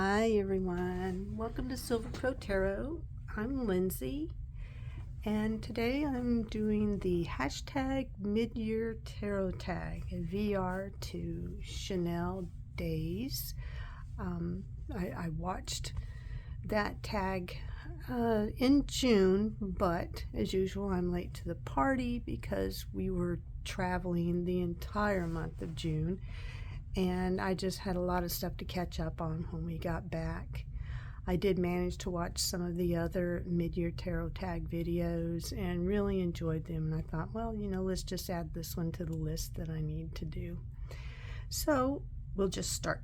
Hi everyone, welcome to Silver Crow Tarot. I'm Lindsay, and today I'm doing the hashtag mid-year tarot tag, a VR to Chanel Days. I watched that tag in June, but as usual I'm late to the party because we were traveling the entire month of June, and I just had a lot of stuff to catch up on when we got back. I did manage to watch some of the other mid-year tarot tag videos and really enjoyed them, and I thought, well, let's just add this one to the list that I need to do. So we'll just start.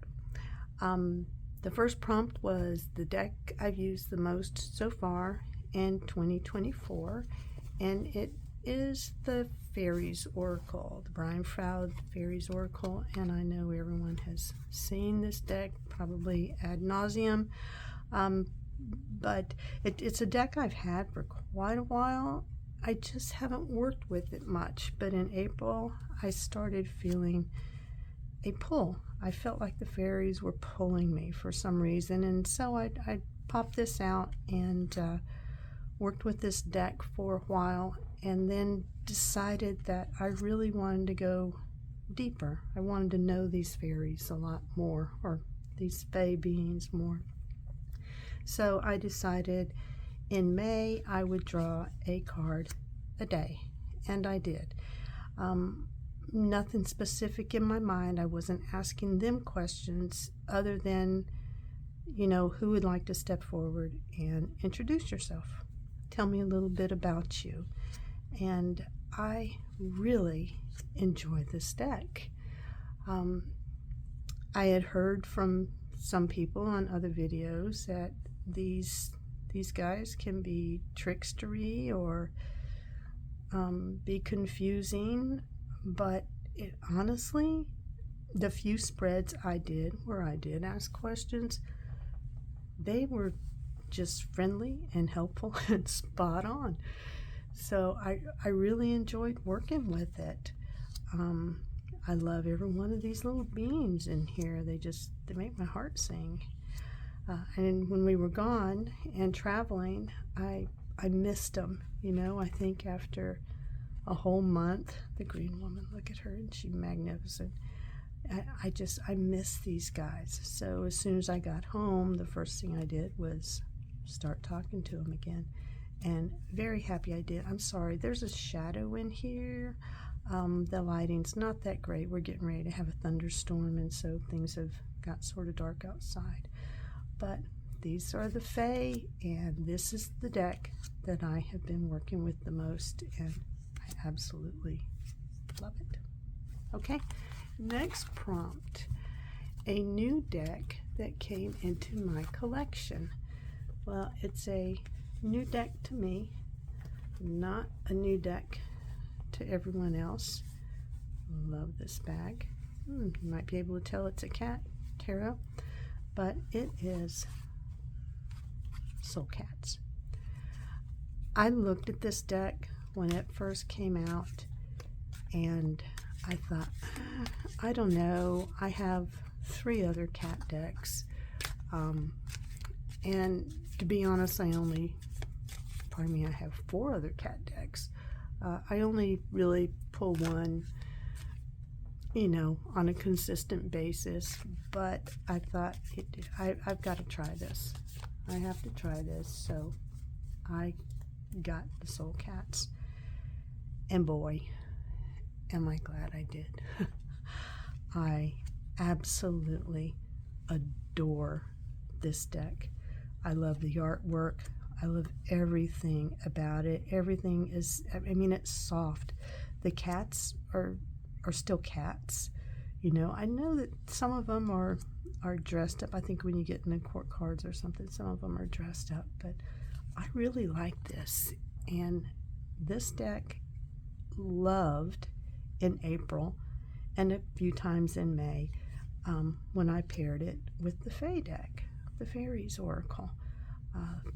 The first prompt was the deck I've used the most so far in 2024, and it is the Fairies Oracle, the Brian Froud Fairies Oracle, and I know everyone has seen this deck probably ad nauseum, but it's a deck I've had for quite a while. I just haven't worked with it much, but in April I started feeling a pull. I felt like the fairies were pulling me for some reason, and so I popped this out and worked with this deck for a while, and then decided that I really wanted to go deeper. I wanted to know these fairies a lot more, or these fae beings more. So I decided in May I would draw a card a day, and I did. Nothing specific in my mind. I wasn't asking them questions other than, who would like to step forward and introduce yourself. Tell me a little bit about you. And I really enjoy this deck. I had heard from some people on other videos that these guys can be trickstery or be confusing, but honestly, the few spreads I did where I did ask questions, they were just friendly and helpful and spot on. So I really enjoyed working with it. I love every one of these little beings in here. They make my heart sing. And when we were gone and traveling, I missed them. I think after a whole month, the green woman, look at her, and she's magnificent. I miss these guys. So as soon as I got home, the first thing I did was start talking to them again, and very happy I did. I'm sorry, there's a shadow in here. The lighting's not that great. We're getting ready to have a thunderstorm, and so things have got sort of dark outside. But these are the fae, and this is the deck that I have been working with the most, and I absolutely love it. Okay, next prompt. A new deck that came into my collection. Well, it's a new deck to me, not a new deck to everyone else. Love this bag. You might be able to tell it's a cat tarot, but it is Soul Cats. I looked at this deck when it first came out, and I thought, I don't know, I have 3 other cat decks, and to be honest, I have 4 other cat decks. I only really pull one, on a consistent basis, but I thought I've got to try this. I have to try this, so I got the Soul Cats, and boy, am I glad I did. I absolutely adore this deck. I love the artwork. I love everything about it. Everything is, it's soft. The cats are still cats. I know that some of them are dressed up. I think when you get in the court cards or something, some of them are dressed up. But I really like this. And this deck loved in April and a few times in May when I paired it with the Fae deck, the Fairies Oracle.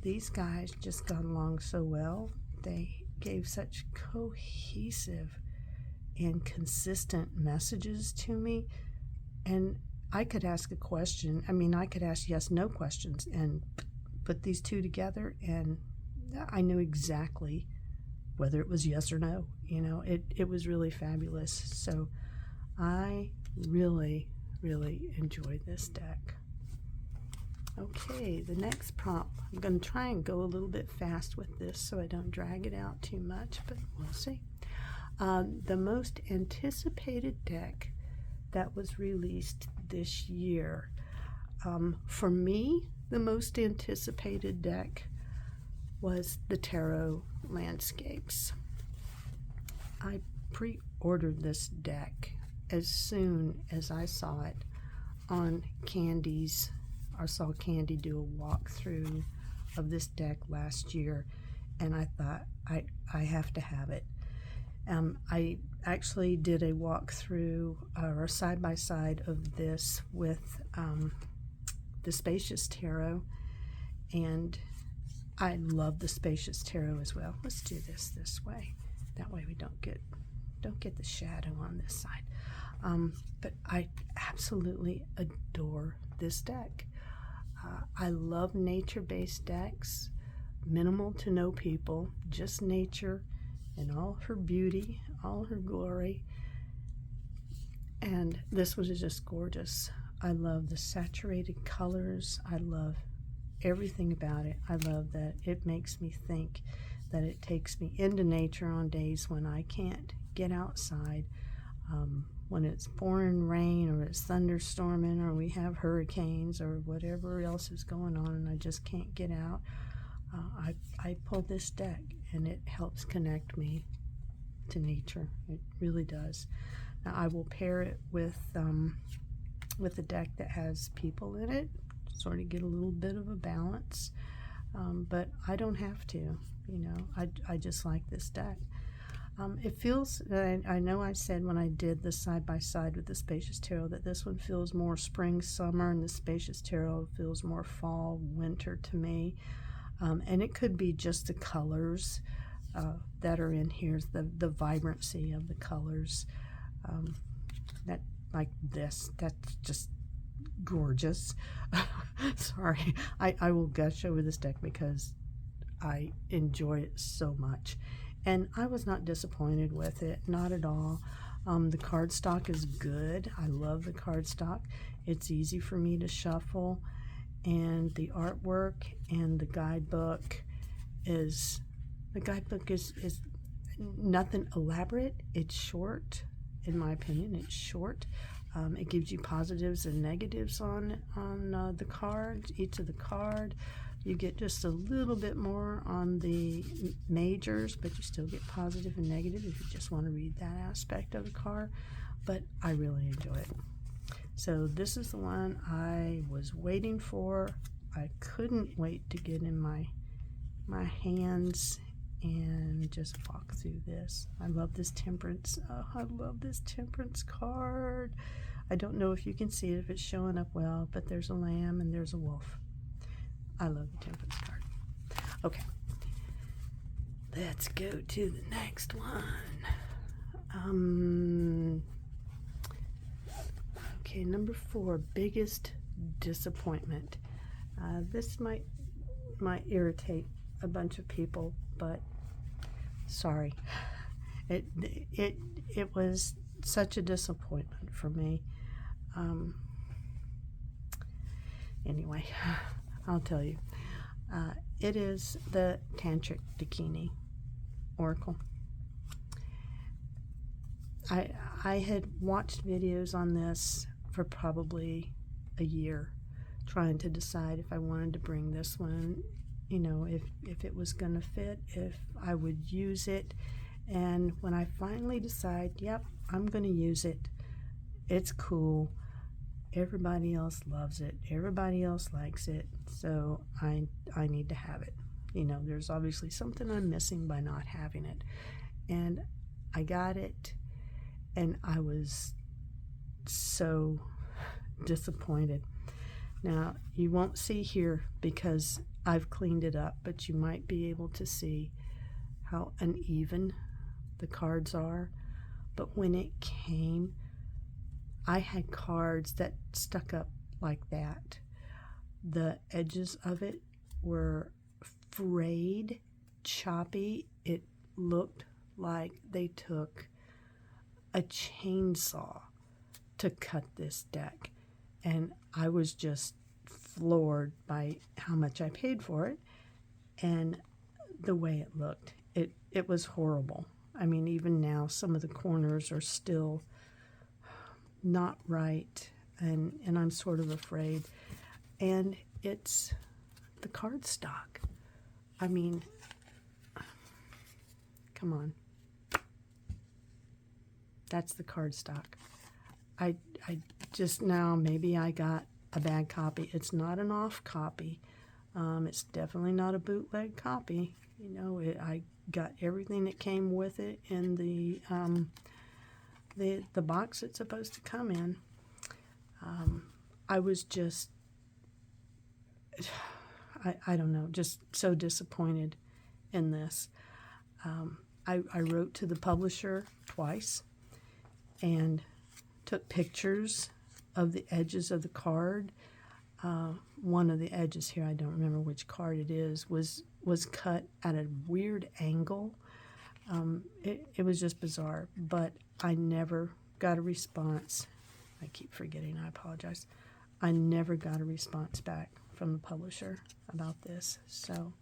These guys just got along so well. They gave such cohesive and consistent messages to me, and I could ask a question. I mean, I could ask yes, no questions and put these two together, and I knew exactly whether it was yes or no. You know, it was really fabulous. So I really, really enjoy this deck. Okay, the next prompt. I'm going to try and go a little bit fast with this so I don't drag it out too much, but we'll see. The most anticipated deck that was released this year. For me, the most anticipated deck was the Tarot Landscapes. I pre-ordered this deck as soon as I saw it on Candy's. I saw Candy do a walkthrough of this deck last year, and I thought I have to have it. I actually did a walkthrough or a side-by-side of this with the Spacious Tarot, and I love the Spacious Tarot as well. Let's do this way. That way we don't get the shadow on this side. But I absolutely adore this deck. I love nature-based decks, minimal to no people, just nature in all her beauty, all her glory. And this was just gorgeous. I love the saturated colors. I love everything about it. I love that it makes me think, that it takes me into nature on days when I can't get outside, when it's pouring rain or it's thunderstorming or we have hurricanes or whatever else is going on and I just can't get out. I pull this deck and it helps connect me to nature. It really does. Now I will pair it with a deck that has people in it, sort of get a little bit of a balance, but I don't have to, you know. I just like this deck. It feels, I know I said when I did the side-by-side with the Spacious Tarot that this one feels more spring, summer, and the Spacious Tarot feels more fall, winter to me. And it could be just the colors that are in here, the vibrancy of the colors. That, like this, that's just gorgeous. Sorry, I will gush over this deck because I enjoy it so much. And I was not disappointed with it, not at all. The cardstock is good. I love the cardstock. It's easy for me to shuffle, and the artwork and the guidebook is nothing elaborate. It's short, in my opinion. It's short. It gives you positives and negatives on the cards, each of the card. You get just a little bit more on the majors, but you still get positive and negative if you just want to read that aspect of the card. But I really enjoy it. So this is the one I was waiting for. I couldn't wait to get in my hands and just walk through this. I love this Temperance. Oh, I love this Temperance card. I don't know if you can see it, if it's showing up well, but there's a lamb and there's a wolf. I love the Temperance card. Okay, let's go to the next one. Okay, number 4, biggest disappointment. This might irritate a bunch of people, but sorry. It was such a disappointment for me. Anyway, I'll tell you. It is the Tantric Dakini Oracle. I had watched videos on this for probably a year, trying to decide if I wanted to bring this one, you know, if it was going to fit, if I would use it. And when I finally decide, yep, I'm going to use it, it's cool. Everybody else loves it. Everybody else likes it. So I need to have it. You know, there's obviously something I'm missing by not having it. And I got it, and I was so disappointed. Now, you won't see here because I've cleaned it up, but you might be able to see how uneven the cards are. But when it came, I had cards that stuck up like that. The edges of it were frayed, choppy. It looked like they took a chainsaw to cut this deck. And I was just floored by how much I paid for it and the way it looked. It was horrible. I mean, even now, some of the corners are still not right, and I'm sort of afraid. And it's the cardstock. I mean, come on. That's the cardstock. I just now, maybe I got a bad copy. It's not an off copy. It's definitely not a bootleg copy. You know, I got everything that came with it in the box it's supposed to come in. I was just, I don't know, just so disappointed in this. I wrote to the publisher twice and took pictures of the edges of the card. One of the edges here, I don't remember which card it is, was cut at a weird angle. It was just bizarre, but I never got a response. I keep forgetting, I apologize. I never got a response back from the publisher about this. So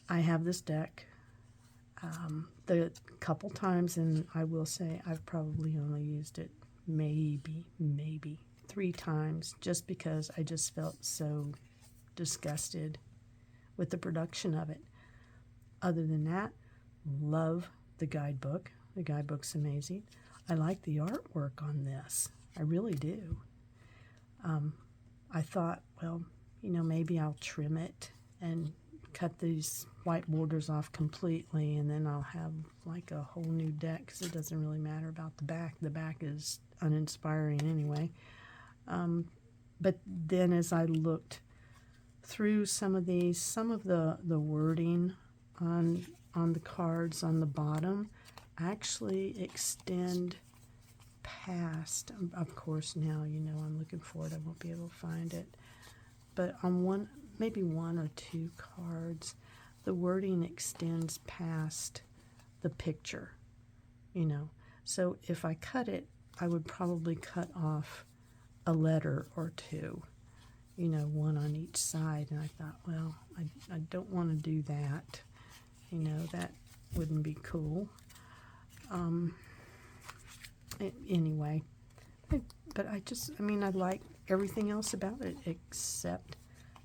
I have this deck. The couple times, and I will say I've probably only used it maybe 3 times, just because I just felt so disgusted with the production of it. Other than that, love the guidebook. The guidebook's amazing. I like the artwork on this. I really do. I thought, well, you know, maybe I'll trim it and cut these white borders off completely, and then I'll have like a whole new deck, because it doesn't really matter about the back. The back is uninspiring anyway. But then as I looked through some of the wording on the cards on the bottom actually extend past. Of course, now, you know, I'm looking for it. I won't be able to find it. But on maybe 1 or 2 cards, the wording extends past the picture, you know. So if I cut it, I would probably cut off a letter or 2, you know, 1 on each side. And I thought, well, I don't want to do that. You know, that wouldn't be cool. Anyway, but I like everything else about it except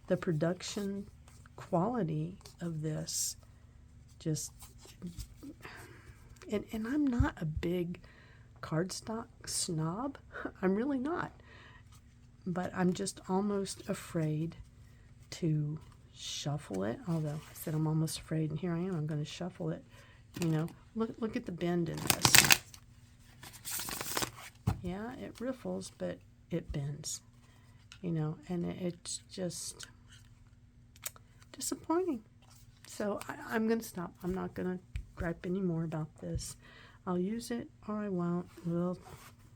the production quality of this. Just, and I'm not a big cardstock snob. I'm really not. But I'm just almost afraid to shuffle it. Although I said I'm almost afraid, and here I am. I'm going to shuffle it. You know, look at the bend in this. Yeah, it riffles, but it bends. You know, and it's just disappointing. So I'm going to stop. I'm not going to gripe anymore about this. I'll use it or I won't.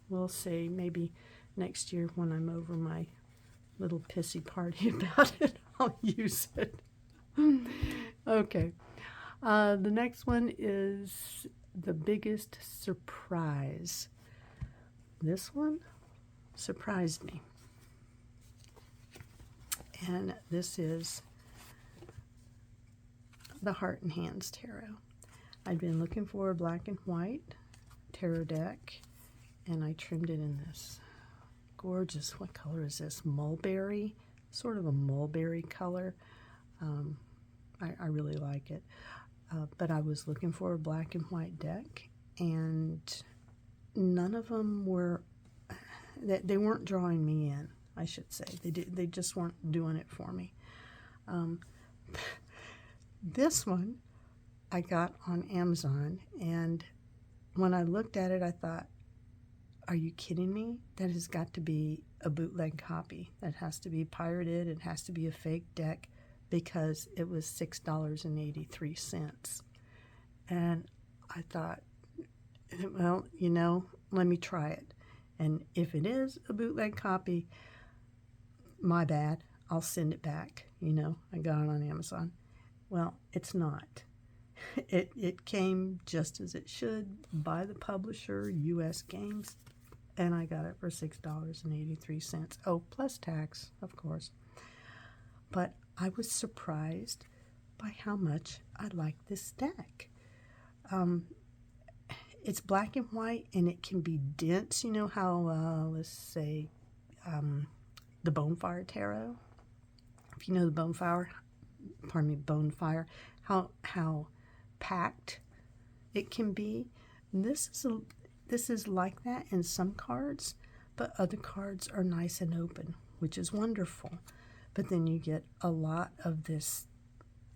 We'll see. Maybe next year when I'm over my little pissy party about it, I'll use it. Okay. The next one is the biggest surprise. This one surprised me. And this is the Heart and Hands Tarot. I'd been looking for a black and white tarot deck, and I trimmed it in this gorgeous, what color is this? Mulberry, sort of a mulberry color. I really like it. But I was looking for a black and white deck, and none of them were, they weren't drawing me in, I should say. They just weren't doing it for me. This one I got on Amazon, and when I looked at it, I thought, are you kidding me? That has got to be a bootleg copy. That has to be pirated. It has to be a fake deck, because it was $6.83. And I thought, well, you know, let me try it. And if it is a bootleg copy, my bad. I'll send it back. You know, I got it on Amazon. Well, it's not. It came just as it should by the publisher, U.S. Games, and I got it for $6.83. Oh, plus tax, of course. But I was surprised by how much I like this deck. It's black and white, and it can be dense. You know how, let's say, the Bonefire Tarot. If you know the Bonefire, how packed it can be. This is like that in some cards, but other cards are nice and open, which is wonderful. But then you get a lot of this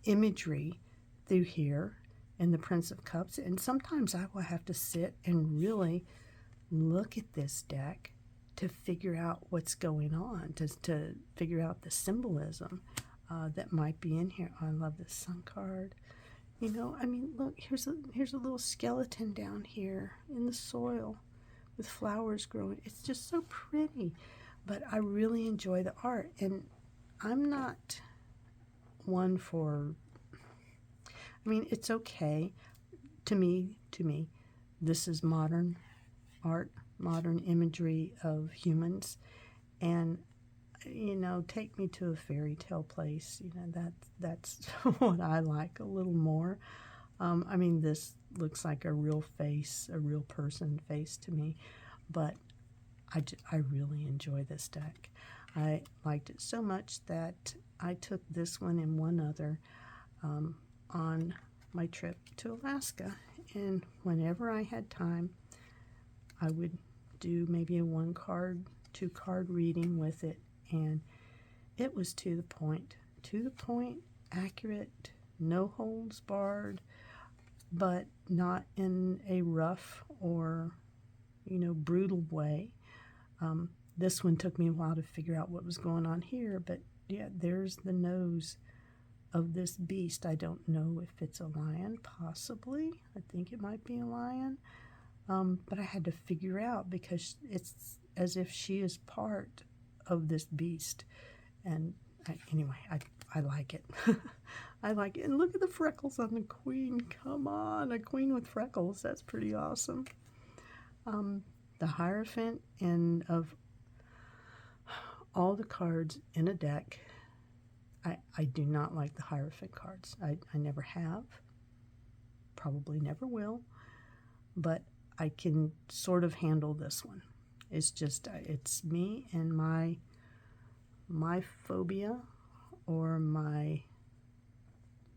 imagery through here in the Prince of Cups, and sometimes I will have to sit and really look at this deck to figure out what's going on, to figure out the symbolism that might be in here. Oh, I love this Sun card. You know, I mean, look, here's a little skeleton down here in the soil with flowers growing. It's just so pretty. But I really enjoy the art, and I'm not one for, I mean, it's okay. To me, this is modern art, modern imagery of humans, and you know, take me to a fairy tale place. You know, that's what I like a little more. I mean, this looks like a real face, a real person face to me, but I really enjoy this deck. I liked it so much that I took this one and one other on my trip to Alaska, and whenever I had time, I would do maybe a 1-card, 2-card reading with it, and it was to the point, accurate, no holds barred, but not in a rough or, you know, brutal way. This one took me a while to figure out what was going on here, but yeah, there's the nose of this beast. I don't know if it's a lion, possibly. I think it might be a lion. But I had to figure out, because it's as if she is part of this beast. And anyway, I like it. I like it. And look at the freckles on the queen. Come on, a queen with freckles. That's pretty awesome. The Hierophant, and of all the cards in a deck, I do not like the Hierophant cards. I never have. Probably never will. But I can sort of handle this one. It's just, it's me and my phobia or my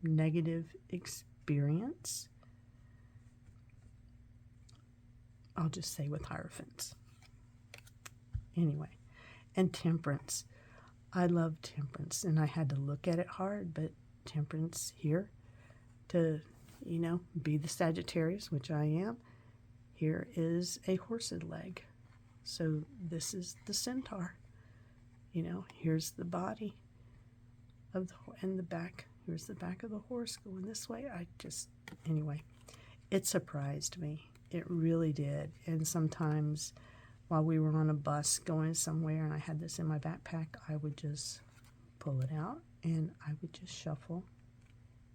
negative experience. I'll just say with Hierophants. Anyway, and Temperance. I love Temperance, and I had to look at it hard, but Temperance here to, you know, be the Sagittarius, which I am. Here is a horse's leg. So this is the centaur. You know, here's the body of and the back. Here's the back of the horse going this way. Anyway, it surprised me. It really did. And sometimes while we were on a bus going somewhere and I had this in my backpack, I would just pull it out and I would just shuffle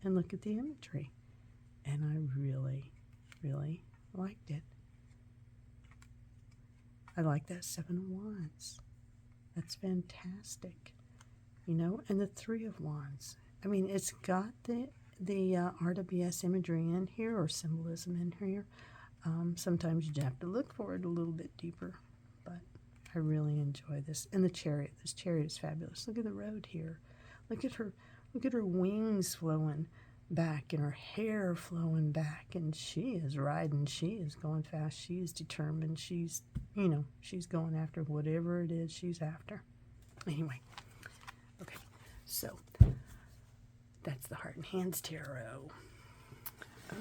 and look at the imagery. And I really, really liked it. I like that 7 of Wands. That's fantastic. You know, and the 3 of Wands. I mean, it's got the RWS imagery in here, or symbolism in here. Sometimes you have to look for it a little bit deeper, but I really enjoy this. And the Chariot. This Chariot is fabulous. Look at the road here. Look at her wings flowing back and her hair flowing back, and she is riding. She is going fast. She is determined. She's, you know, she's going after whatever it is she's after. Anyway, okay, so that's the Heart and Hands Tarot.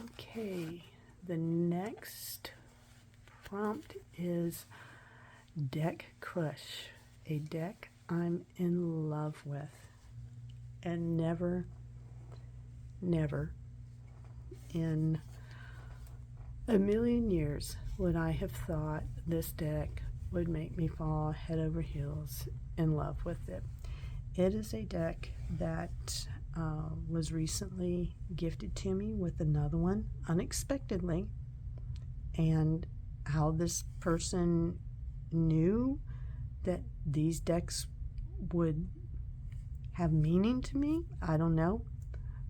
Okay, the next prompt is Deck Crush, a deck I'm in love with, and never in A million years would I have thought this deck would make me fall head over heels in love with it. It is a deck that was recently gifted to me with another one unexpectedly, and how this person knew that these decks would have meaning to me, I don't know,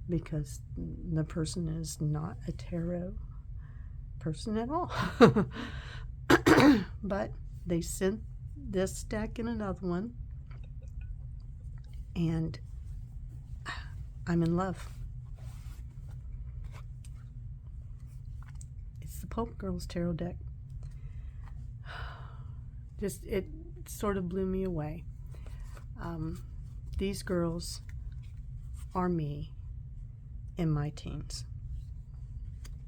because the person is not a tarot person at all. But they sent this deck and another one, and I'm in love. It's the Pope Girls Tarot deck. Just, it sort of blew me away. These girls are me in my teens.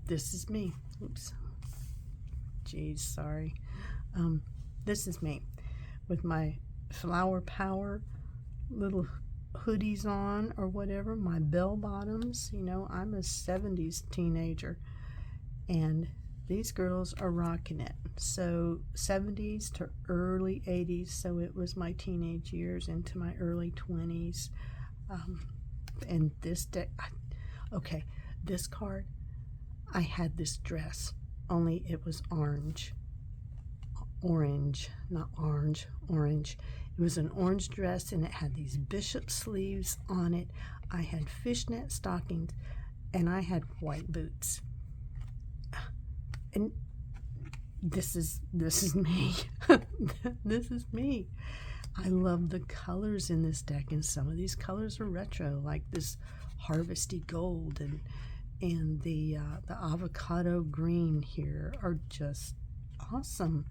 This is me. Oops. Geez, sorry. This is me with my flower power little hoodies on or whatever, my bell bottoms. You know, I'm a 70s teenager, and these girls are rocking it. So 70s to early 80s, so it was my teenage years into my early 20s. And this deck, okay, this card, I had this dress, only it was orange, not orange, orange. It was an orange dress, and it had these bishop sleeves on it. I had fishnet stockings, and I had white boots. And this is me. This is me. I love the colors in this deck, and some of these colors are retro, like this harvesty gold, and the avocado green here are just awesome.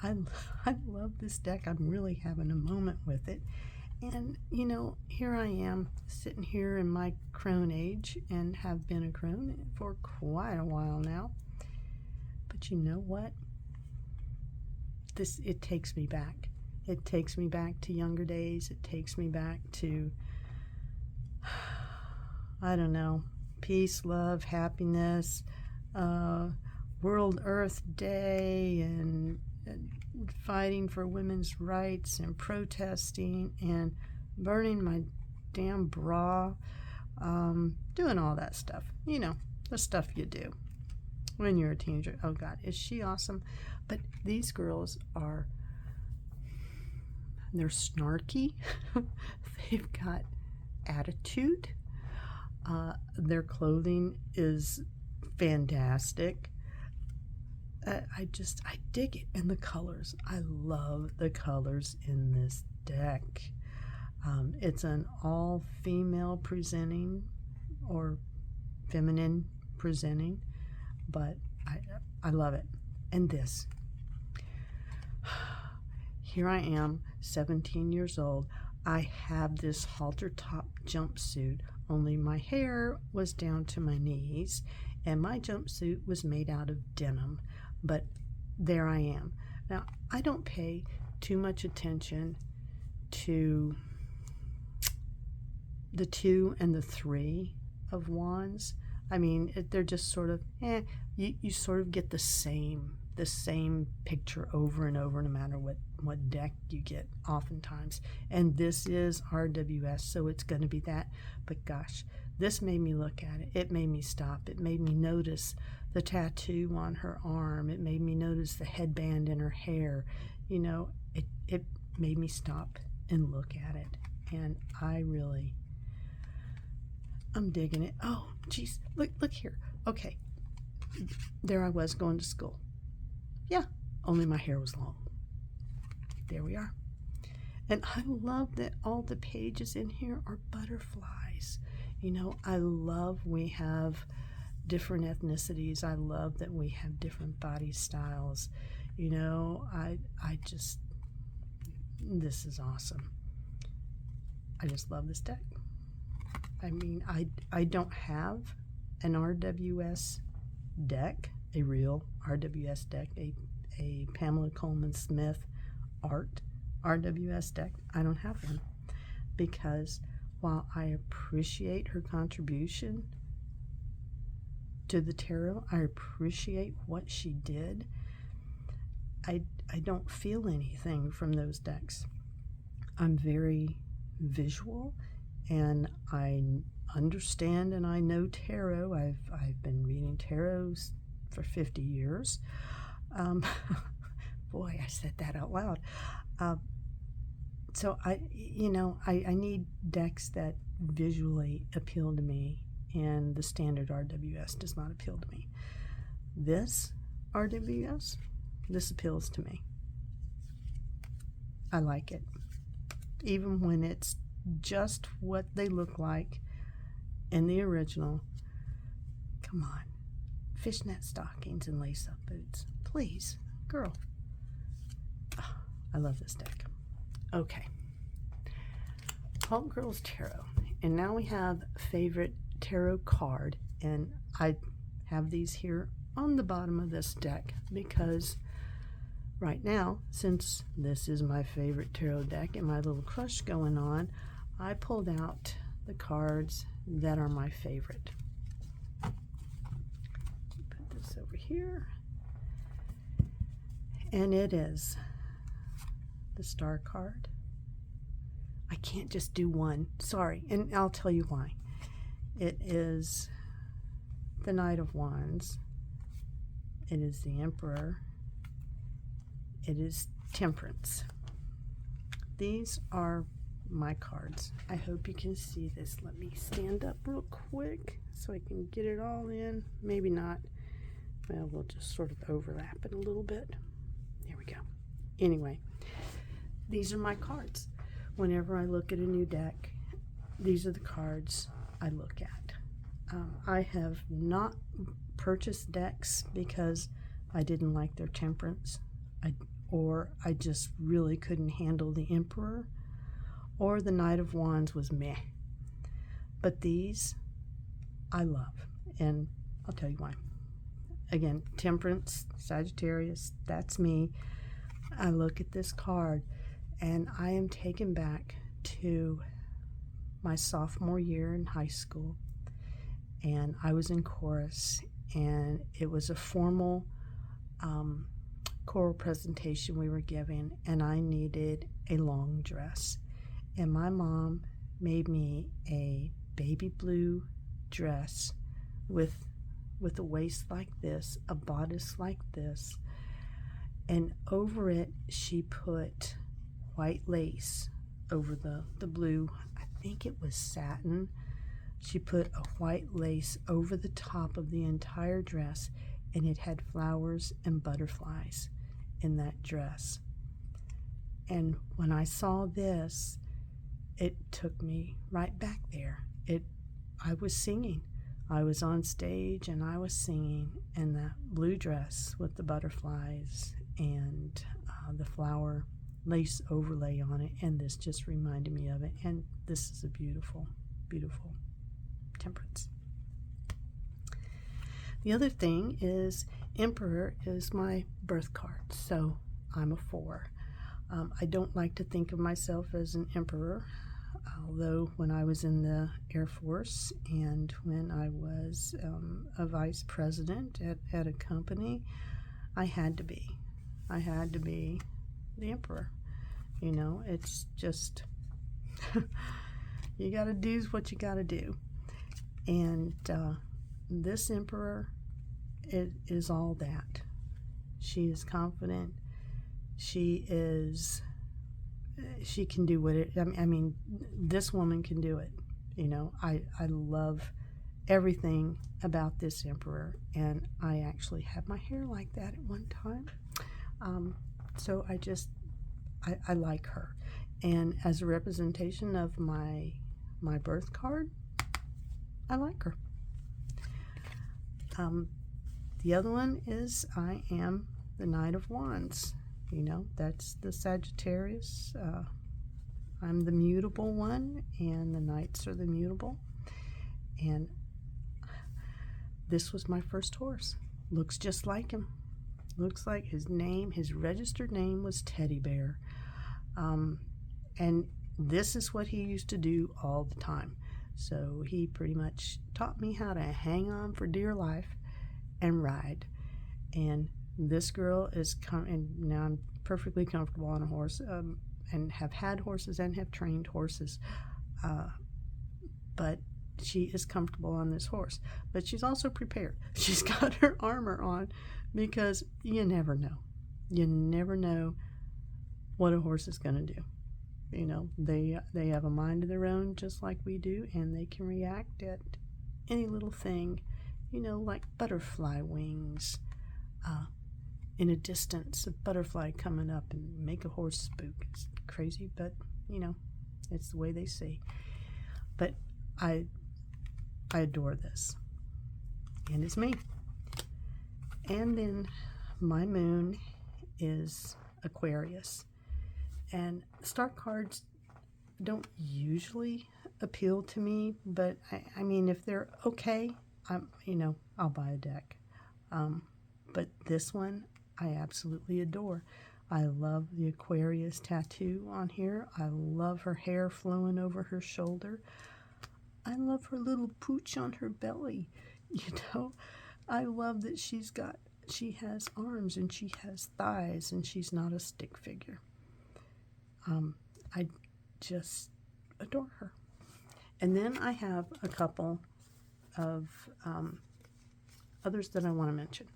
I love this deck. I'm really having a moment with it. And, you know, here I am sitting here in my crone age, and have been a crone for quite a while now. But you know what? It takes me back. It takes me back to younger days. It takes me back to, I don't know, peace, love, happiness, World Earth Day, and fighting for women's rights, and protesting, and burning my damn bra, doing all that stuff. You know, the stuff you do when you're a teenager. Oh God, is she awesome? But these girls they're snarky. They've got attitude. Their clothing is fantastic. I dig it. And the colors, I love the colors in this deck. It's an all-female presenting, or feminine presenting, but I love it. And this, here I am, 17 years old. I have this halter top jumpsuit, only my hair was down to my knees, and my jumpsuit was made out of denim. But there I am. Now, I don't pay too much attention to the 2 and the 3 of wands. I mean, they're just sort of, you sort of get the same picture over and over, no matter what deck you get oftentimes. And this is RWS, so it's going to be that. But gosh, this made me look at it. It made me stop. It made me notice the tattoo on her arm. It made me notice the headband in her hair. You know, it made me stop and look at it. And I'm digging it. Oh, geez, look here. Okay, there I was going to school. Yeah, only my hair was long. There we are. And I love that all the pages in here are butterflies. You know, I love we have different ethnicities. I love that we have different body styles. You know, this is awesome. I just love this deck. I mean, I don't have an RWS deck, a real RWS deck, a Pamela Coleman Smith art RWS deck. I don't have one, because while I appreciate her contribution to the tarot. I appreciate what she did. I don't feel anything from those decks. I'm very visual, and I understand and I know tarot. I've been reading tarots for 50 years. Boy, I said that out loud. So I need decks that visually appeal to me, and the standard RWS does not appeal to me. This RWS, this appeals to me. I like it, even when it's just what they look like in the original. Come on, fishnet stockings and lace-up boots, please, girl. Oh, I love this deck. Okay, Homegirls Tarot, and now we have favorite tarot card, and I have these here on the bottom of this deck because right now, since this is my favorite tarot deck and my little crush going on, I pulled out the cards that are my favorite. Put this over here, and it is the Star card. I can't just do one, sorry, and I'll tell you why. It is the Knight of Wands. It is the Emperor. It is Temperance. These are my cards. I hope you can see this. Let me stand up real quick so I can get it all in. Maybe not. Well, we'll just sort of overlap it a little bit. There we go. Anyway, these are my cards. Whenever I look at a new deck, these are the cards I look at. I have not purchased decks because I didn't like their Temperance, or I just really couldn't handle the Emperor, or the Knight of Wands was meh. But these I love, and I'll tell you why. Again, Temperance, Sagittarius, that's me. I look at this card and I am taken back to my sophomore year in high school, and I was in chorus, and it was a formal choral presentation we were giving, and I needed a long dress, and my mom made me a baby blue dress with a waist like this, a bodice like this, and over it she put white lace over the blue. I think it was satin. She put a white lace over the top of the entire dress, and it had flowers and butterflies in that dress. And when I saw this, it took me right back there. I was singing. I was on stage and I was singing in that blue dress with the butterflies and the flower lace overlay on it, and this just reminded me of it. And this is a beautiful, beautiful Temperance. The other thing is Emperor is my birth card, so I'm a 4. I don't like to think of myself as an emperor, although when I was in the Air Force and when I was a vice president at a company, I had to be the emperor. You know, it's just you gotta do what you gotta do. And this emperor is all that. She is confident. She can do what I mean, this woman can do it. You know, I love everything about this emperor, and I actually had my hair like that at one time. So I like her, and as a representation of my birth card, I like her. The other one is I am the Knight of Wands. You know, that's the Sagittarius. I'm the mutable one, and the Knights are the mutable. And this was my first horse. Looks just like him. Looks like his registered name was Teddy Bear. And this is what he used to do all the time. So he pretty much taught me how to hang on for dear life. and ride. And this girl is and now I'm perfectly comfortable on a horse, and have had horses and have trained horses, but she is comfortable on this horse. But she's also prepared. She's got her armor on, because you never know. You never know what a horse is going to do. You know, they have a mind of their own, just like we do, and they can react at any little thing, you know, like butterfly wings. In a distance, a butterfly coming up and make a horse spook. It's crazy, but, you know, it's the way they say. But I adore this. And it's me. And then my moon is Aquarius. And star cards don't usually appeal to me, but I mean, if they're okay, I'll buy a deck. But this one I absolutely adore. I love the Aquarius tattoo on here. I love her hair flowing over her shoulder. I love her little pooch on her belly. You know, I love that she has arms and she has thighs and she's not a stick figure. I just adore her. And then I have a couple of others that I want to mention.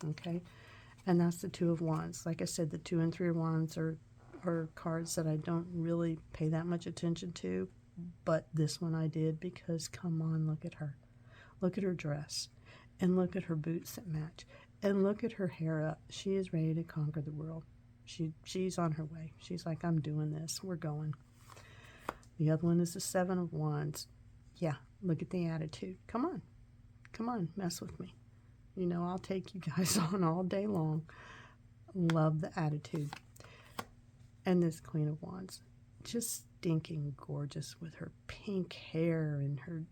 Okay, and that's the Two of Wands. Like I said, the 2 and 3 of Wands are cards that I don't really pay that much attention to, but this one I did, because come on, look at her. Look at her dress, and look at her boots that match, and look at her hair up. She is ready to conquer the world. She's on her way. She's like, I'm doing this. We're going. The other one is the 7 of Wands. Yeah, look at the attitude. Come on, mess with me. You know, I'll take you guys on all day long. Love the attitude. And this Queen of Wands, just stinking gorgeous with her pink hair and her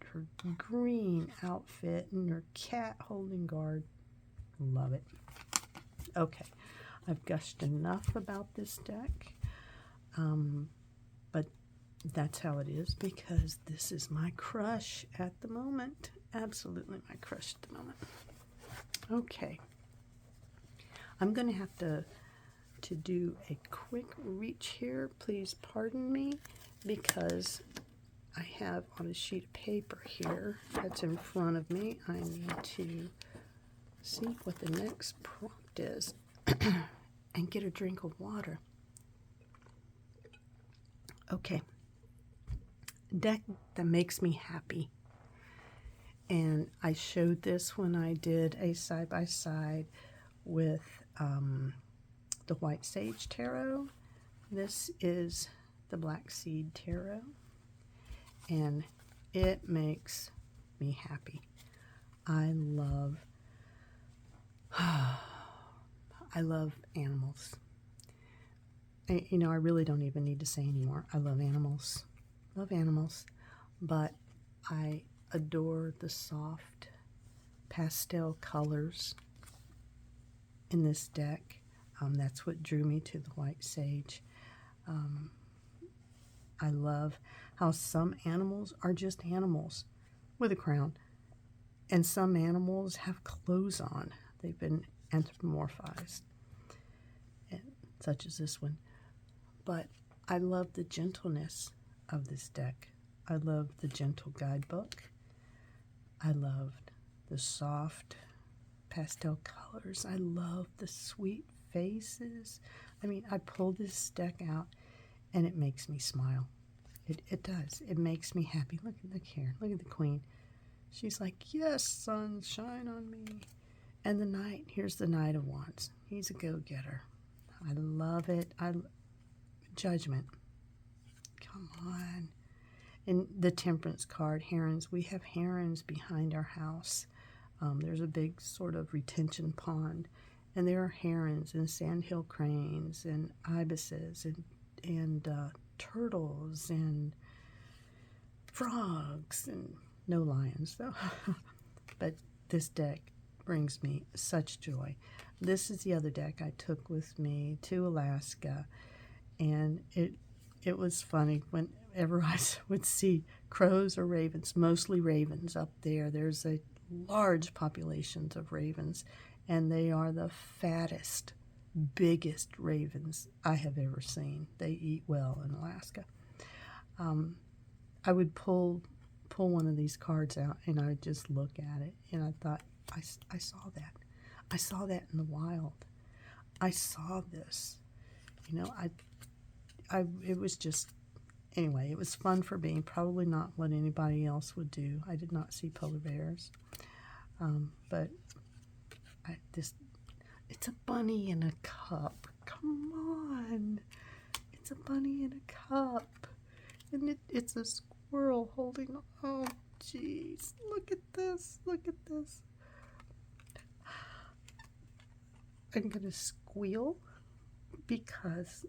green outfit and her cat holding guard. Love it. Okay, I've gushed enough about this deck. But that's how it is, because this is my crush at the moment. Absolutely my crush at the moment. Okay, I'm going to have to do a quick reach here. Please pardon me, because I have on a sheet of paper here that's in front of me. I need to see what the next prompt is and get a drink of water. Okay, deck that makes me happy. And I showed this when I did a side-by-side with the White Sage Tarot. This is the Black Seed Tarot, and it makes me happy. I love animals. I really don't even need to say anymore. I love animals. But I adore the soft pastel colors in this deck. That's what drew me to the White Sage. I love how some animals are just animals with a crown, and some animals have clothes on. They've been anthropomorphized, such as this one. But I love the gentleness of this deck. I love the gentle guidebook. I loved the soft pastel colors. I love the sweet faces. I mean, I pull this deck out and it makes me smile. It does. It makes me happy. Look here. Look at the Queen. She's like, yes, sun, shine on me. And the Knight, here's the Knight of Wands. He's a go-getter. I love it. Judgment. Come on. And the Temperance card, herons. We have herons behind our house. There's a big sort of retention pond, and there are herons and sandhill cranes and ibises and turtles and frogs, and no lions though. But this deck brings me such joy. This is the other deck I took with me to Alaska, and it was funny whenever I would see crows or ravens, mostly ravens up there. There's a large populations of ravens, and they are the fattest, biggest ravens I have ever seen. They eat well in Alaska. I would pull one of these cards out, and I would just look at it, and I thought, I saw that. I saw that in the wild. I saw this. You know, it was just, anyway, it was fun for me. Probably not what anybody else would do. I did not see polar bears. But it's a bunny in a cup. Come on. It's a bunny in a cup. And it's a squirrel holding, oh, jeez. Look at this. Look at this. I'm going to squeal because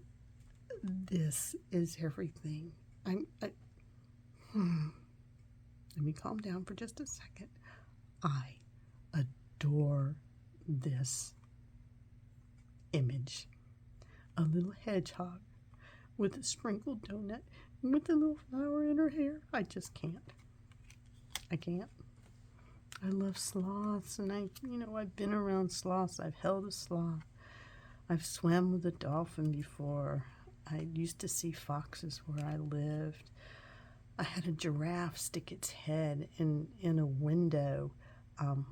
this is everything. Let me calm down for just a second. I adore this image. A little hedgehog with a sprinkled donut and with a little flower in her hair. I just can't. I can't. I love sloths, and I've been around sloths. I've held a sloth. I've swam with a dolphin before. I used to see foxes where I lived. I had a giraffe stick its head in a window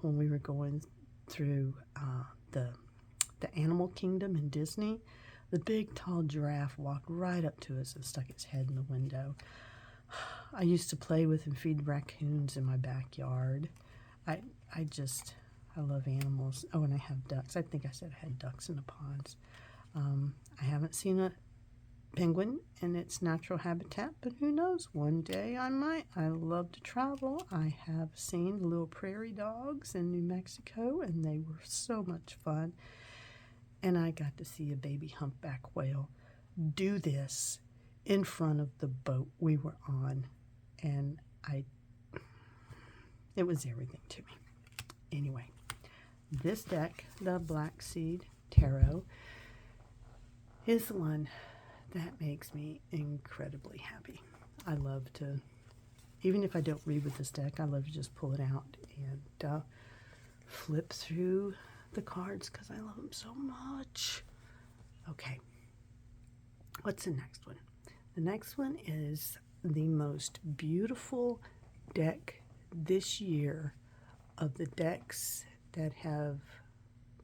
when we were going through the animal kingdom in Disney. The big, tall giraffe walked right up to us and stuck its head in the window. I used to play with and feed raccoons in my backyard. I love animals. Oh, and I have ducks. I think I said I had ducks in the ponds. I haven't seen a penguin in its natural habitat, but who knows? One day I might. I love to travel. I have seen little prairie dogs in New Mexico, and they were so much fun. And I got to see a baby humpback whale do this in front of the boat we were on, and it was everything to me. Anyway, this deck, the Black Seed Tarot, is the one that makes me incredibly happy. I love to, even if I don't read with this deck, I love to just pull it out and flip through the cards because I love them so much. Okay, what's the next one? The next one is the most beautiful deck this year of the decks that have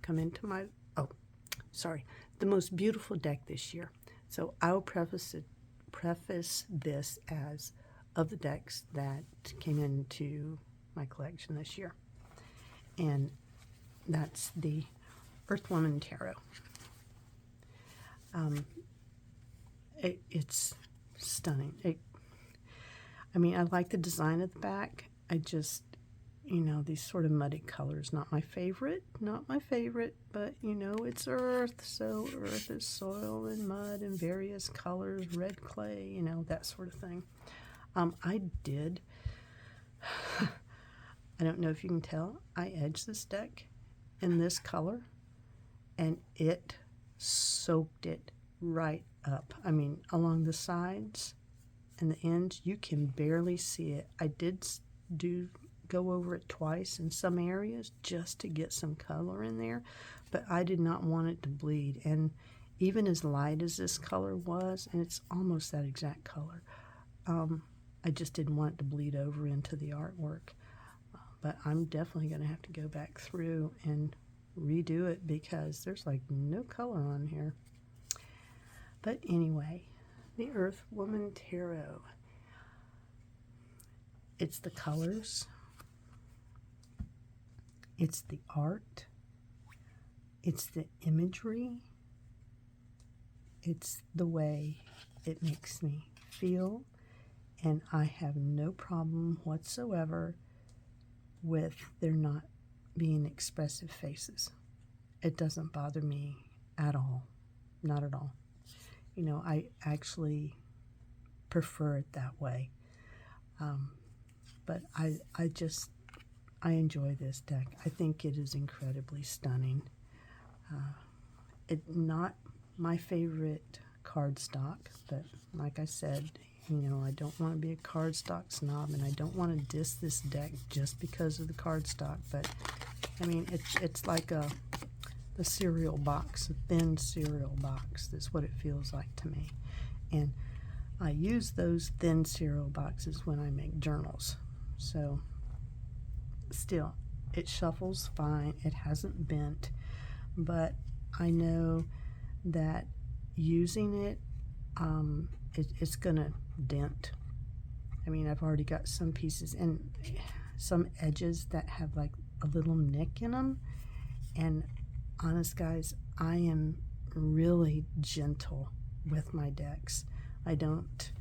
come into my, the most beautiful deck this year. So I will preface this as of the decks that came into my collection this year. And that's the Earth Woman Tarot. It's stunning. I like the design at the back. I just, these sort of muddy colors, not my favorite, but, it's earth, so earth is soil and mud and various colors, red clay, that sort of thing. I don't know if you can tell, I edged this deck in this color, and it soaked it right up. Along the sides and the ends, you can barely see it. I did go over it twice in some areas just to get some color in there, but I did not want it to bleed. And even as light as this color was, and it's almost that exact color, I just didn't want it to bleed over into the artwork. But I'm definitely going to have to go back through and redo it because there's like no color on here. But anyway, the Earth Woman Tarot. It's the colors. It's the art. It's the imagery. It's the way it makes me feel. And I have no problem whatsoever with there not being expressive faces. It doesn't bother me at all. Not at all. I actually prefer it that way. But I enjoy this deck. I think it is incredibly stunning. It's not my favorite cardstock, but like I said, You know, I don't want to be a cardstock snob, and I don't want to diss this deck just because of the cardstock. But I mean, it's like the cereal box, a thin cereal box. That's what it feels like to me. And I use those thin cereal boxes when I make journals. So still, it shuffles fine. It hasn't bent, but I know that using it, it's gonna dent. I mean, I've already got some pieces and some edges that have like a little nick in them. And honest guys, I am really gentle with my decks. I don't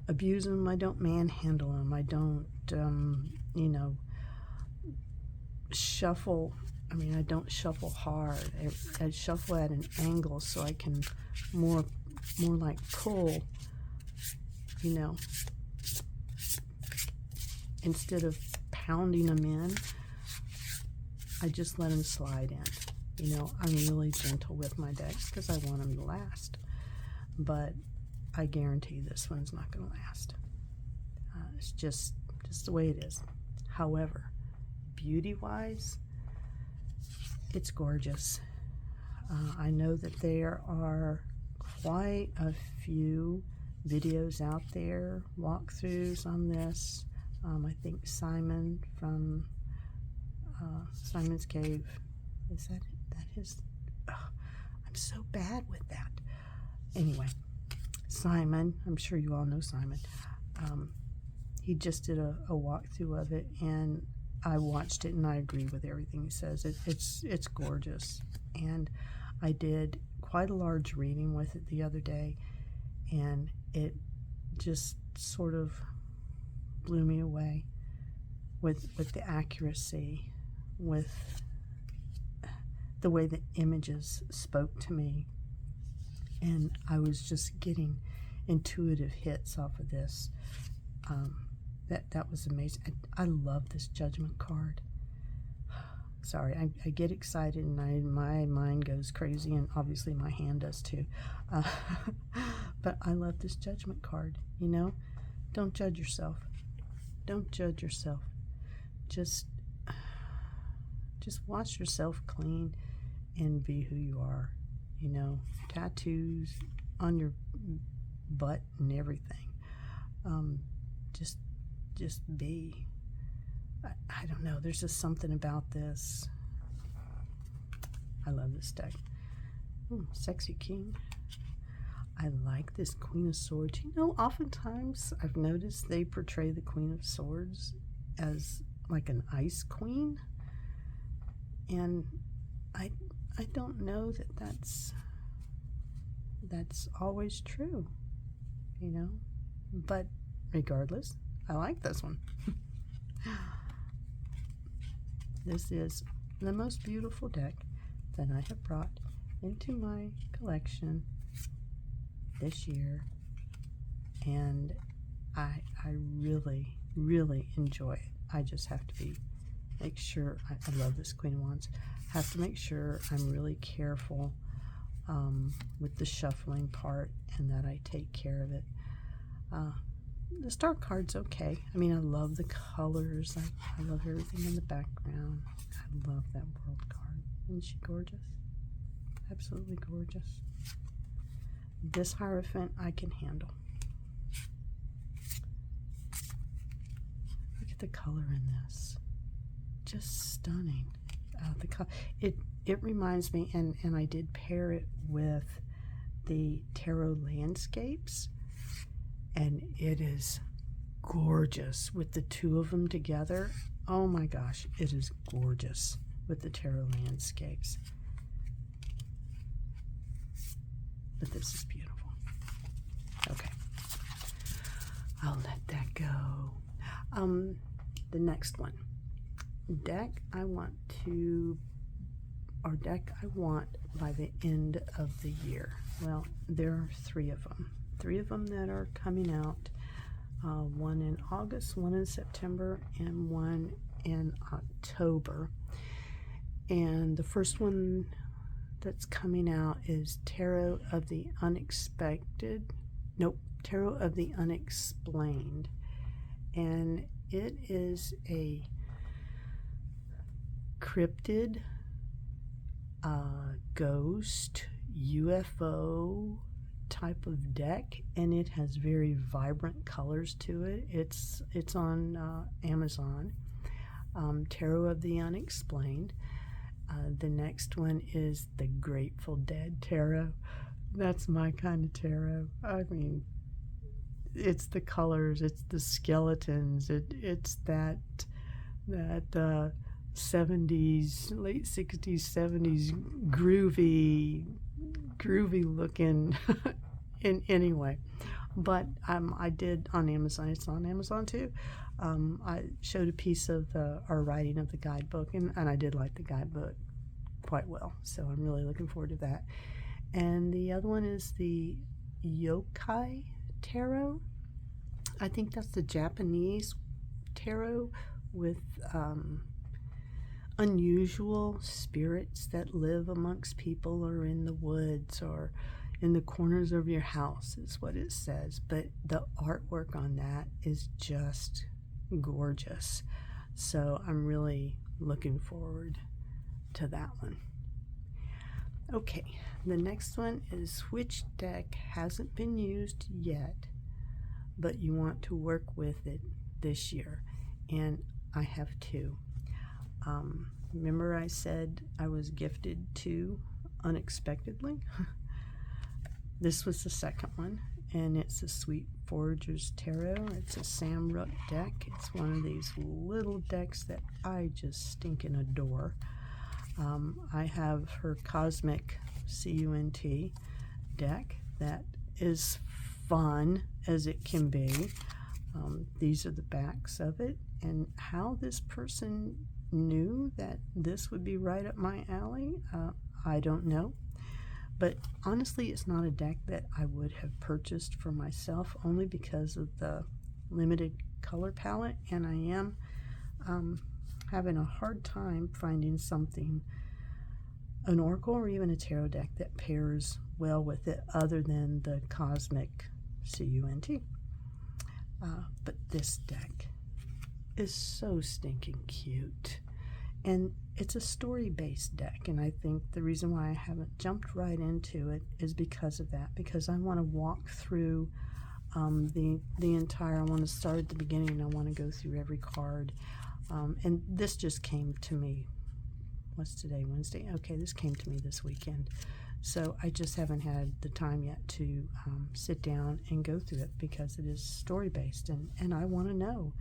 abuse them. I don't manhandle them. I don't, you know, shuffle. I mean, I don't shuffle hard. I shuffle at an angle so I can more like pull, you know, instead of pounding them in. I just let them slide in. You know, I'm really gentle with my decks because I want them to last. But I guarantee this one's not going to last. It's just the way it is. However, beauty-wise, it's gorgeous. I know that there are quite a few videos out there, walkthroughs on this. I think Simon from Simon's Cave, is that his? Oh, I'm so bad with that. Anyway, Simon, I'm sure you all know Simon. He just did a walkthrough of it, and I watched it, and I agree with everything he says. It's gorgeous, and I did quite a large reading with it the other day, and it just sort of blew me away with the accuracy, with the way the images spoke to me, and I was just getting intuitive hits off of this. That was amazing. I love this Judgment card. Sorry, I get excited and my mind goes crazy, and obviously my hand does too. But I love this Judgment card. You know, don't judge yourself. Don't judge yourself. Just wash yourself clean and be who you are. You know, tattoos on your butt and everything. Just be. I don't know. There's just something about this. I love this deck. Sexy King. I like this Queen of Swords. You know, oftentimes I've noticed they portray the Queen of Swords as like an ice queen, and I don't know that that's always true, you know. But regardless, I like this one. This is the most beautiful deck that I have brought into my collection this year, and I really, really enjoy it. I just have to make sure, I love this Queen of Wands, have to make sure I'm really careful with the shuffling part, and that I take care of it. The star card's okay. I mean, I love the colors. I love everything in the background. I love that world card. Isn't she gorgeous? Absolutely gorgeous. This Hierophant I can handle. Look at the color in this. Just stunning. It reminds me, and I did pair it with the Tarot Landscapes, and it is gorgeous with the two of them together. Oh my gosh, it is gorgeous with the Tarot Landscapes. But this is beautiful. Okay, I'll let that go. The next one, deck I want by the end of the year. Well, there are three of them that are coming out. One in August, one in September, and one in October. And the first one that's coming out is Tarot of the Unexpected. Nope, Tarot of the Unexplained, and it is a cryptid, ghost, UFO type of deck, and it has very vibrant colors to it. It's on Amazon. Tarot of the Unexplained. The next one is the Grateful Dead Tarot. That's my kind of tarot. I mean, it's the colors, it's the skeletons, it's that 70s, late 60s, 70s groovy looking in anyway. But I did on Amazon. It's on Amazon too. I showed a piece of our writing of the guidebook, and I did like the guidebook quite well. So I'm really looking forward to that. And the other one is the Yokai Tarot. I think that's the Japanese tarot with unusual spirits that live amongst people or in the woods or in the corners of your house is what it says. But the artwork on that is just gorgeous. So I'm really looking forward to that one. Okay, the next one is which deck hasn't been used yet, but you want to work with it this year. And I have two. Remember I said I was gifted two unexpectedly? This was the second one, and it's a Sweet Forager's Tarot. It's a Sam Rook deck. It's one of these little decks that I just stinking adore. I have her Cosmic CUNT deck that is fun as it can be. These are the backs of it, and how this person knew that this would be right up my alley, I don't know. But honestly, it's not a deck that I would have purchased for myself, only because of the limited color palette, and I am having a hard time finding something, an oracle or even a tarot deck, that pairs well with it other than the Cosmic CUNT. But this deck is so stinking cute, and it's a story-based deck, and I think the reason why I haven't jumped right into it is because of that, because I want to walk through the entire, I want to start at the beginning, and I want to go through every card. And this just came to me, what's today, Wednesday? Okay, this came to me this weekend. So I just haven't had the time yet to sit down and go through it, because it is story-based, and I want to know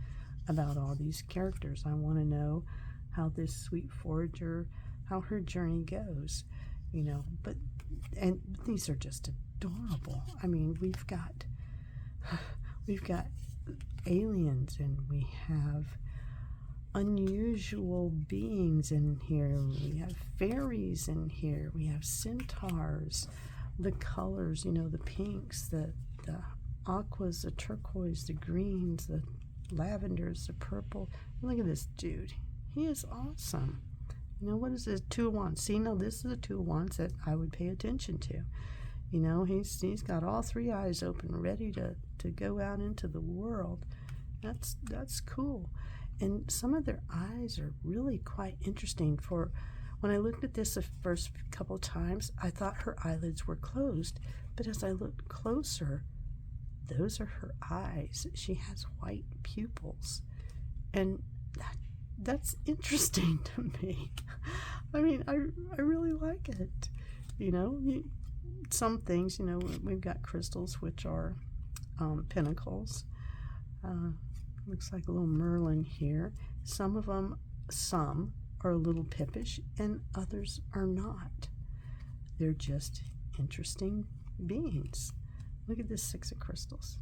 about all these characters. I want to know how this Sweet Forager, how her journey goes, you know. But, and these are just adorable. I mean, we've got aliens, and we have unusual beings in here. We have fairies in here. We have centaurs. The colors, you know, the pinks, the aquas, the turquoise, the greens, the lavenders, the purple. Look at this dude. He is awesome. You know, what is this? Two of Wands. See, now this is a Two of Wands that I would pay attention to. You know, he's got all three eyes open, ready to go out into the world. That's cool. And some of their eyes are really quite interesting. For when I looked at this the first couple times, I thought her eyelids were closed. But as I looked closer, those are her eyes. She has white pupils. And that's interesting to me. I mean, I really like it. You know, some things, you know, we've got crystals, which are pinnacles. Looks like a little Merlin here. Some of them, some are a little pippish, and others are not. They're just interesting beings. Look at this Six of Crystals.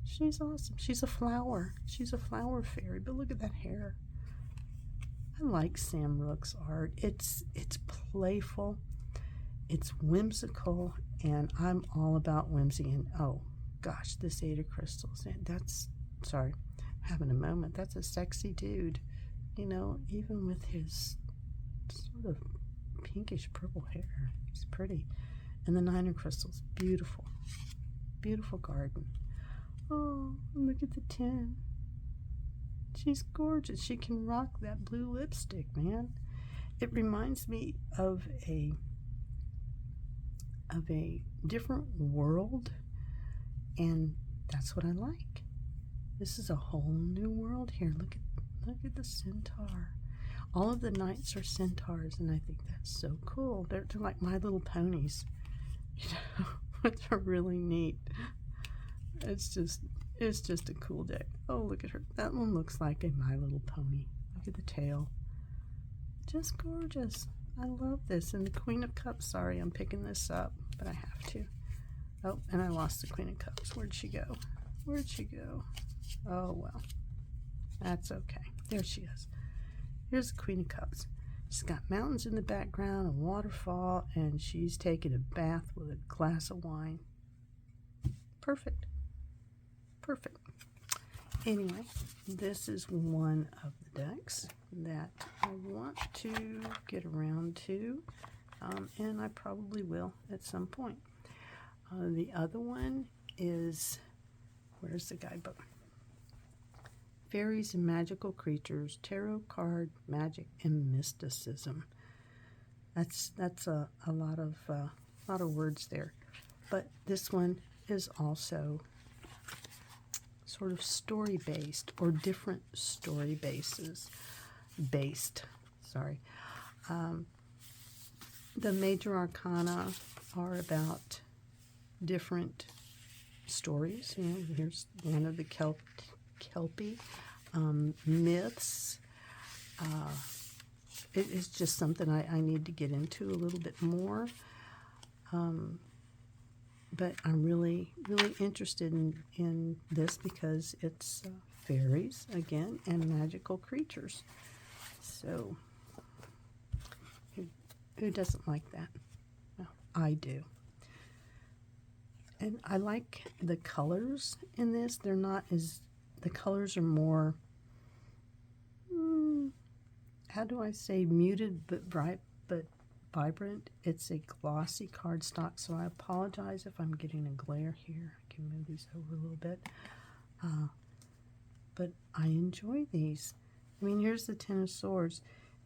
She's awesome. She's a flower. She's a flower fairy, but look at that hair. I like Sam Rook's art. It's playful, it's whimsical, and I'm all about whimsy. And oh gosh, this Eight of Crystals, and that's, sorry, having a moment, that's a sexy dude, you know, even with his sort of pinkish purple hair. He's pretty. And the Nine of Crystals, beautiful, beautiful garden. Oh, and look at the 10. She's gorgeous. She can rock that blue lipstick, man. It reminds me of a different world, and that's what I like. This is a whole new world here. Look at the centaur. All of the knights are centaurs, and I think that's so cool. They're like My Little Ponies. You know, which are really neat. It's just a cool deck. Oh, look at her. That one looks like a My Little Pony. Look at the tail. Just gorgeous. I love this. And the Queen of Cups. Sorry, I'm picking this up, but I have to. Oh, and I lost the Queen of Cups. Where'd she go? Where'd she go? Oh, well. That's okay. There she is. Here's the Queen of Cups. She's got mountains in the background, a waterfall, and she's taking a bath with a glass of wine. Perfect. Perfect. Anyway, this is one of the decks that I want to get around to, and I probably will at some point. The other one is, where's the guidebook? Fairies and Magical Creatures, Tarot Card, Magic, and Mysticism. That's a lot of words there, but this one is also sort of story based, or different story based. Sorry. The major arcana are about different stories. You know, here's one of the Kelpie myths. It is just something I need to get into a little bit more. But I'm really interested in this because it's fairies, again, and magical creatures. So, who doesn't like that? Well, I do. And I like the colors in this. They're not as, the colors are more, how do I say, muted but bright, but vibrant. It's a glossy cardstock, so I apologize if I'm getting a glare here. I can move these over a little bit. But I enjoy these. I mean, here's the Ten of Swords,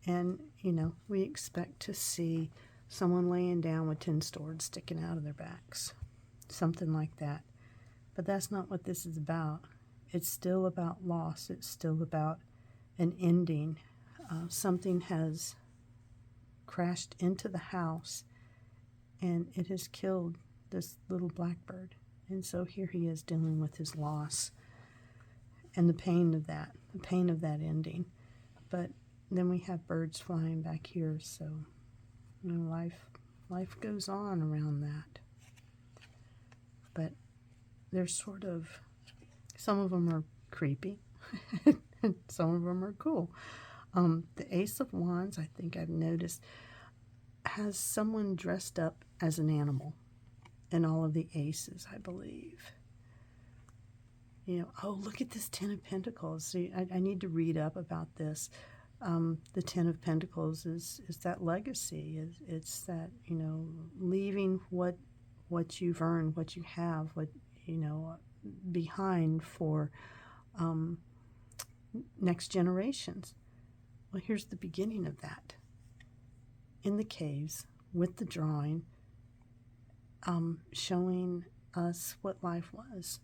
and, you know, we expect to see someone laying down with 10 swords sticking out of their backs. Something like that. But that's not what this is about. It's still about loss. It's still about an ending. Something has crashed into the house, and it has killed this little blackbird. And so here he is dealing with his loss and the pain of that ending. But then we have birds flying back here, so, you know, life goes on around that. But they're sort of, some of them are creepy, and some of them are cool. The Ace of Wands, I think I've noticed, has someone dressed up as an animal in all of the aces, I believe. You know, oh, look at this Ten of Pentacles. See, I need to read up about this. The Ten of Pentacles is that legacy. It's that, you know, leaving what you've earned, what you have, what, you know, behind for next generations. Well, here's the beginning of that. In the caves, with the drawing, showing us what life was,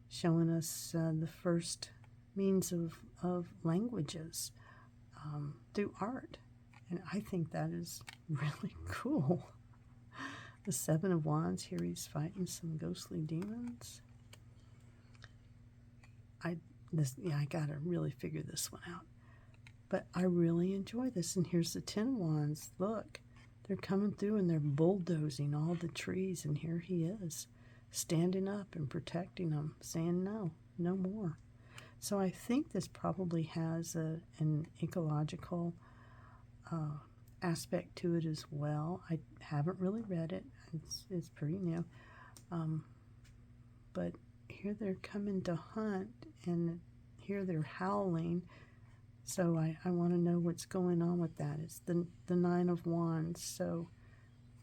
showing us the first means of languages through art. And I think that is really cool. The Seven of Wands, here he's fighting some ghostly demons. I gotta really figure this one out. But I really enjoy this. And here's the Ten of Wands. Look, they're coming through and they're bulldozing all the trees. And here he is, standing up and protecting them, saying no more. So I think this probably has an ecological aspect to it as well. I haven't really read it. It's pretty new. But here they're coming to hunt, and here they're howling. So I want to know what's going on with that. It's the Nine of Wands, so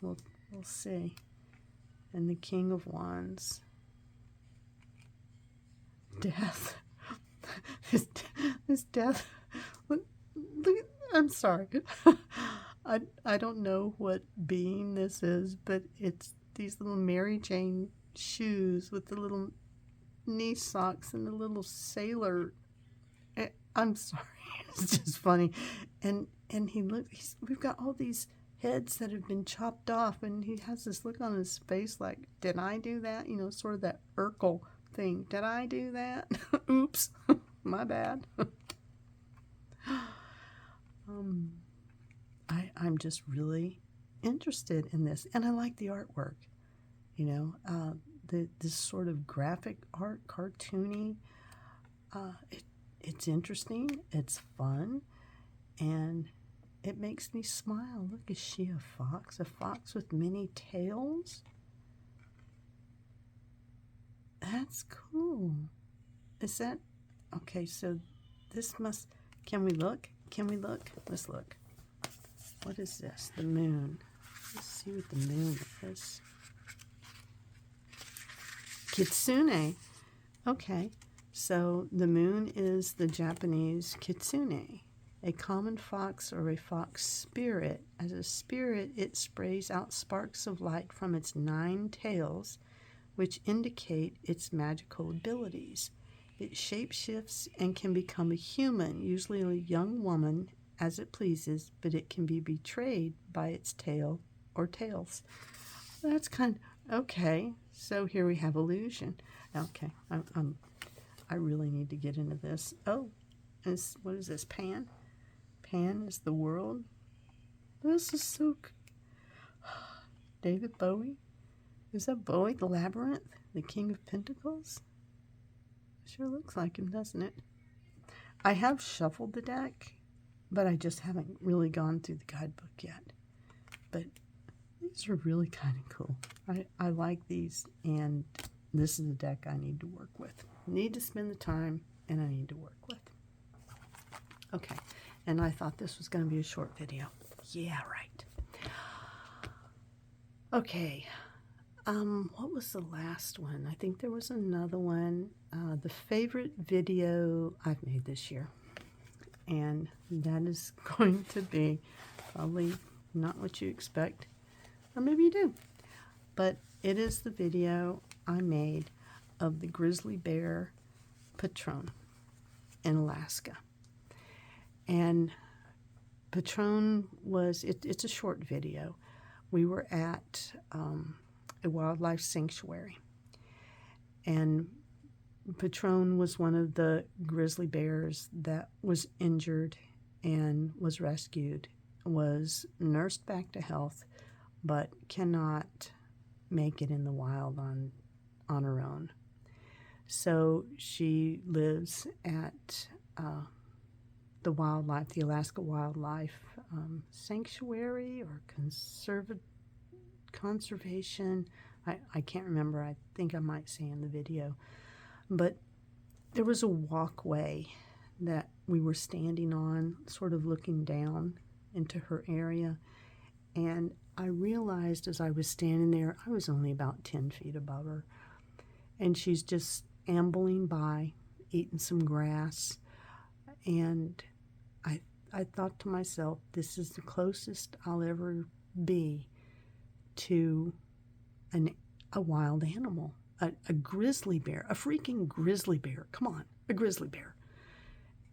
we'll see. And the King of Wands. death. This death. Look, I'm sorry. I don't know what being this is, but it's these little Mary Jane shoes with the little knee socks and the little sailor. I'm sorry. It's just funny. And we've got all these heads that have been chopped off, and he has this look on his face like, did I do that? You know, sort of that Urkel thing. Did I do that? Oops. My bad. I'm just really interested in this, and I like the artwork. You know, this sort of graphic art, cartoony. It's interesting. It's fun, and it makes me smile. Look, is she a fox? A fox with many tails? That's cool. Is that okay? So this must. Can we look? Can we look? Let's look. What is this? The moon. Let's see what the moon is. Kitsune. Okay. So the moon is the Japanese kitsune, a common fox or a fox spirit. As a spirit, it sprays out sparks of light from its 9 tails, which indicate its magical abilities. It shapeshifts and can become a human, usually a young woman, as it pleases, but it can be betrayed by its tail or tails. That's kind of, okay, so here we have illusion. Okay, I really need to get into this. Oh, what is this, Pan? Pan is the world. This is so David Bowie? Is that Bowie, the Labyrinth, the King of Pentacles? Sure looks like him, doesn't it? I have shuffled the deck, but I just haven't really gone through the guidebook yet. But these are really kind of cool. I like these, and this is a deck I need to work with. I need to spend the time, and I need to work with. Okay, and I thought this was going to be a short video. Yeah, right. Okay, what was the last one? I think there was another one. The favorite video I've made this year. And that is going to be probably not what you expect. Or maybe you do. But it is the video I made of the grizzly bear Patron in Alaska. And Patron was, it's a short video. We were at a wildlife sanctuary. And Patron was one of the grizzly bears that was injured and was rescued, was nursed back to health, but cannot make it in the wild on her own. So she lives at the Alaska Wildlife Sanctuary or conservation. I can't remember. I think I might say in the video. But there was a walkway that we were standing on, sort of looking down into her area. And I realized as I was standing there, I was only about 10 feet above her. And she's just ambling by, eating some grass. And I thought to myself, this is the closest I'll ever be to a wild animal. A grizzly bear, a freaking grizzly bear. Come on, a grizzly bear.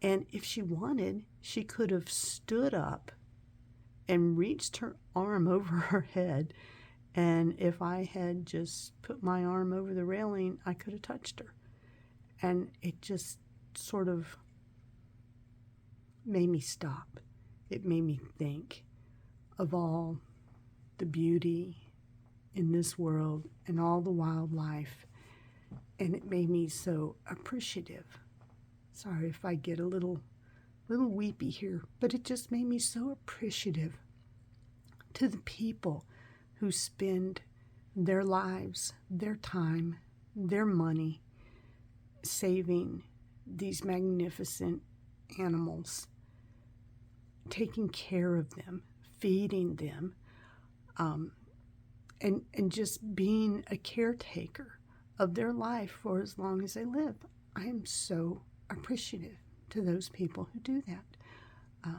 And if she wanted, she could have stood up and reached her arm over her head. And if I had just put my arm over the railing, I could have touched her. And it just sort of made me stop. It made me think of all the beauty in this world and all the wildlife, and it made me so appreciative. Sorry if I get a little weepy here, but it just made me so appreciative to the people who spend their lives, their time, their money saving these magnificent animals, taking care of them, feeding them, and just being a caretaker of their life for as long as they live. I am so appreciative to those people who do that.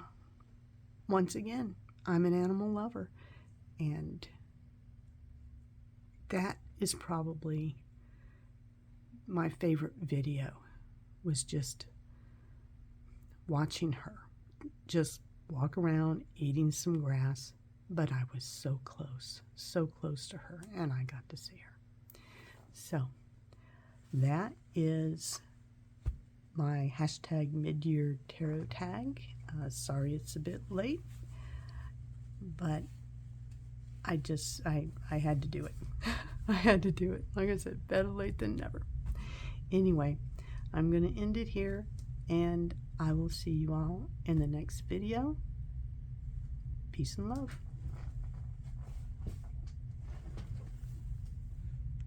Once again, I'm an animal lover, and that is probably my favorite video, was just watching her just walk around eating some grass. But I was so close to her, and I got to see her. So that is my hashtag mid-year tarot tag. Sorry it's a bit late, but I had to do it. I had to do it. Like I said, better late than never. Anyway, I'm going to end it here, and I will see you all in the next video. Peace and love.